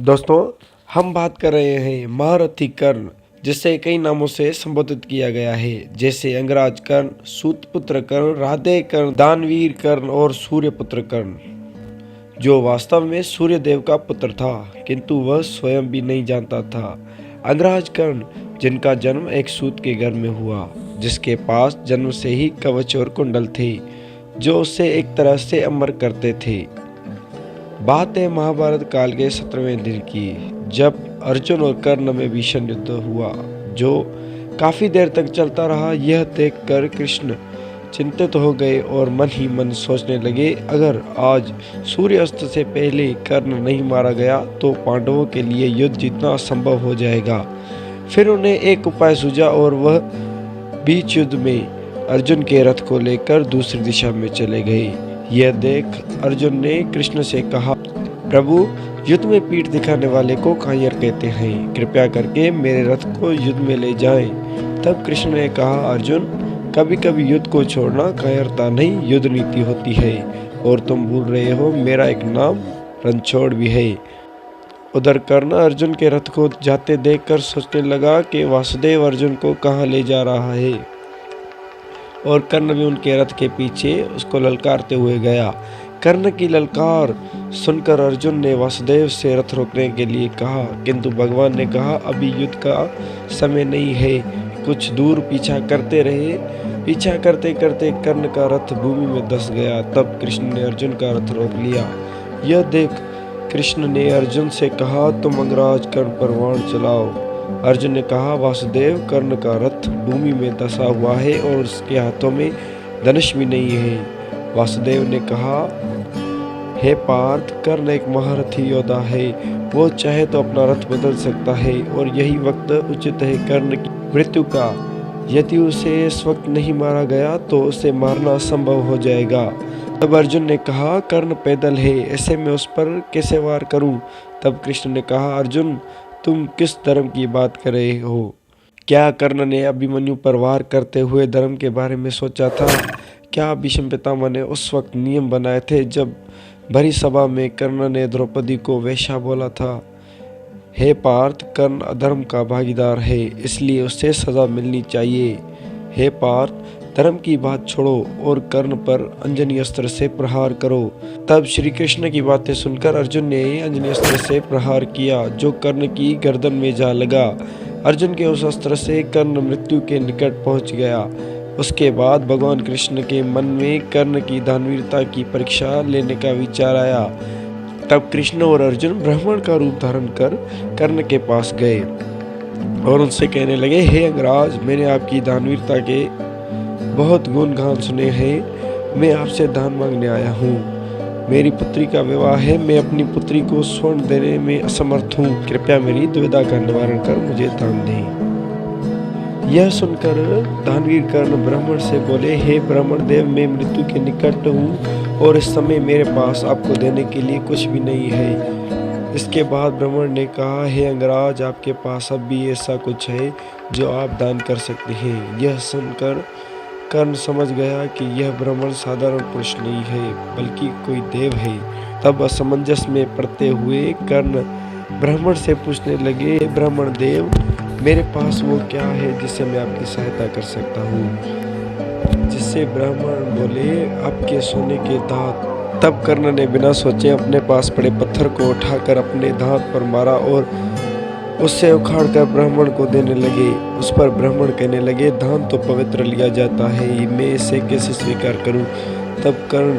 दोस्तों, हम बात कर रहे हैं महारथी कर्ण, जिसे कई नामों से संबोधित किया गया है, जैसे अंगराज कर्ण, सूतपुत्र कर्ण, राधे कर्ण, दानवीर कर्ण और सूर्यपुत्र कर्ण, जो वास्तव में सूर्यदेव का पुत्र था, किंतु वह स्वयं भी नहीं जानता था। अंगराज कर्ण, जिनका जन्म एक सूत के घर में हुआ, जिसके पास जन्म से ही कवच और कुंडल थे, जो उसे एक तरह से अमर करते थे। बात है महाभारत काल के 17वें दिन की, जब अर्जुन और कर्ण में भीषण युद्ध हुआ, जो काफी देर तक चलता रहा। यह देखकर कृष्ण चिंतित हो गए और मन ही मन सोचने लगे, अगर आज सूर्यास्त से पहले कर्ण नहीं मारा गया तो पांडवों के लिए युद्ध जीतना असंभव हो जाएगा। फिर उन्हें एक उपाय सूझा और वह बीच युद्ध में अर्जुन के रथ को लेकर दूसरी दिशा में चले गए। यह देख अर्जुन ने कृष्ण से कहा, प्रभु, युद्ध में पीठ दिखाने वाले को कायर कहते हैं, कृपया करके मेरे रथ को युद्ध में ले जाएं। तब कृष्ण ने कहा, अर्जुन, कभी कभी युद्ध को छोड़ना कायरता नहीं, युद्ध नीति होती है, और तुम भूल रहे हो मेरा एक नाम रणछोड़ भी है। उधर कर्ण अर्जुन के रथ को जाते देखकर सोचने लगा कि वासुदेव अर्जुन को कहाँ ले जा रहा है, और कर्ण भी उनके रथ के पीछे उसको ललकारते हुए गया। कर्ण की ललकार सुनकर अर्जुन ने वासुदेव से रथ रोकने के लिए कहा, किंतु भगवान ने कहा, अभी युद्ध का समय नहीं है। कुछ दूर पीछा करते रहे। पीछा करते करते कर्ण का रथ भूमि में धंस गया। तब कृष्ण ने अर्जुन का रथ रोक लिया। यह देख कृष्ण ने अर्जुन से कहा, तुम अंगराज कर्ण पर बाण चलाओ। अर्जुन ने कहा, वासुदेव, कर्ण का रथ भूमि में धंसा हुआ है और उसके हाथों में धनुष भी नहीं है। वासुदेव ने कहा, हे पार्थ, कर्ण एक महारथी योद्धा है, वो चाहे तो अपना रथ बदल सकता है, और यही वक्त उचित है कर्ण की मृत्यु का। यदि उसे इस वक्त नहीं मारा गया तो उसे मारना असंभव हो जाएगा। तब अर्जुन ने कहा, कर्ण पैदल है, ऐसे में उस पर कैसे वार करूं? तब कृष्ण ने कहा, अर्जुन, तुम किस धर्म की बात कर रहे हो? क्या कर्ण ने अभिमन्यु पर वार करते हुए धर्म के बारे में सोचा था? क्या भीष्म पितामह ने उस वक्त नियम बनाए थे जब भरी सभा में कर्ण ने द्रौपदी को वेश्या बोला था? हे पार्थ, कर्ण अधर्म का भागीदार है, इसलिए उसे सजा मिलनी चाहिए। हे पार्थ, धर्म की बात छोड़ो और कर्ण पर अंजनी अस्त्र से प्रहार करो। तब श्री कृष्ण की बातें सुनकर अर्जुन ने अंजनी अस्त्र से प्रहार किया, जो कर्ण की गर्दन में जा लगा। अर्जुन के उस अस्त्र से कर्ण मृत्यु के निकट पहुंच गया। उसके बाद भगवान कृष्ण के मन में कर्ण की दानवीरता की परीक्षा लेने का विचार आया। तब कृष्ण और अर्जुन ब्राह्मण का रूप धारण कर कर्ण के पास गए और उनसे कहने लगे, हे अंगराज, मैंने आपकी दानवीरता के बहुत गुणगान सुने हैं। मैं आपसे दान मांगने आया हूँ। मेरी पुत्री का विवाह है, मैं अपनी पुत्री को स्वर्ण देने में असमर्थ हूँ, कृपया मेरी दुविधा का निवारण कर मुझे दान दें। यह सुनकर दानवीर कर्ण ब्राह्मण से बोले, हे ब्राह्मण देव, मैं मृत्यु के निकट हूँ और इस समय मेरे पास आपको देने के लिए कुछ भी नहीं है। इसके बाद ब्राह्मण ने कहा, हे अंगराज, आपके पास अब भी ऐसा कुछ है जो आप दान कर सकते हैं। यह सुनकर कर्ण समझ गया कि यह ब्राह्मण साधारण पुरुष नहीं है, बल्कि कोई देव है। तब असमंजस में पड़ते हुए कर्ण ब्राह्मण से पूछने लगे, ब्राह्मण देव, मेरे पास वो क्या है जिससे मैं आपकी सहायता कर सकता हूँ? जिससे ब्राह्मण बोले, आपके सोने के दांत। तब कर्ण ने बिना सोचे अपने पास पड़े पत्थर को उठाकर अपने दांत पर मारा और उससे उखाड़कर ब्राह्मण को देने लगे। उस पर ब्राह्मण कहने लगे, दान तो पवित्र लिया जाता है, मैं इसे कैसे स्वीकार करूं? तब कर्ण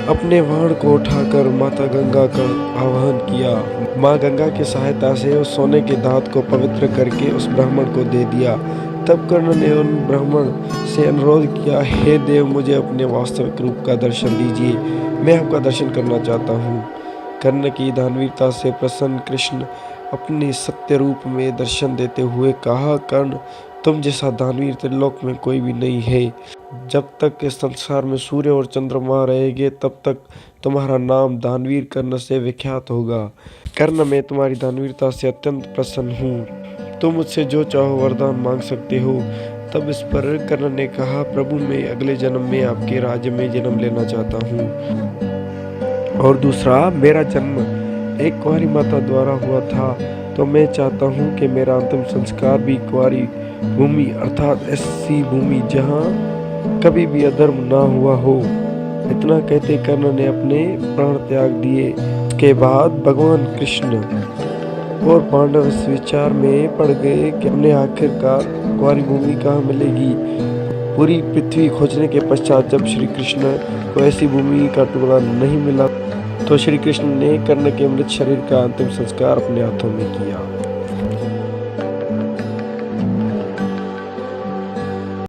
अपने बाण को उठाकर माता गंगा का आह्वान किया। माँ गंगा की सहायता से उस सोने के दांत को पवित्र करके उस ब्राह्मण को दे दिया। तब कर्ण ने उन ब्राह्मण से अनुरोध किया, हे देव, मुझे अपने वास्तविक रूप का दर्शन दीजिए, मैं आपका दर्शन करना चाहता हूँ। कर्ण की दानवीरता से प्रसन्न कृष्ण अपने सत्य रूप में दर्शन देते हुए कहा, कर्ण, तुम जैसा दानवीर त्रिलोक में कोई भी नहीं है। जब तक इस संसार में सूर्य और चंद्रमा रहेंगे, तब तक तुम्हारा नाम दानवीर कर्ण से विख्यात होगा। कर्ण, मैं तुम्हारी दानवीरता से अत्यंत प्रसन्न हूँ। तुम मुझसे जो चाहो वरदान मांग सकते हो। तब इस पर कर्ण ने कहा, प्रभु, मैं अगले जन्म में आपके राज्य में जन्म लेना चाहता हूँ, और दूसरा, मेरा जन्म एक कुंवारी माता द्वारा हुआ था, तो मैं चाहता हूँ कि मेरा अंतिम संस्कार भी कुंवारी भूमि अर्थात ऐसी भूमि जहाँ कभी भी अधर्म ना हुआ हो। इतना कहते कर्ण ने अपने प्राण त्याग दिए। के बाद भगवान कृष्ण और पांडव इस विचार में पड़ गए कि हमने आखिरकार कुंवारी भूमि कहाँ मिलेगी। पूरी पृथ्वी खोजने के पश्चात जब श्री कृष्ण को ऐसी भूमि का टुकड़ा नहीं मिला, तो श्री कृष्ण ने कर्ण के मृत शरीर का अंतिम संस्कार अपने हाथों में किया।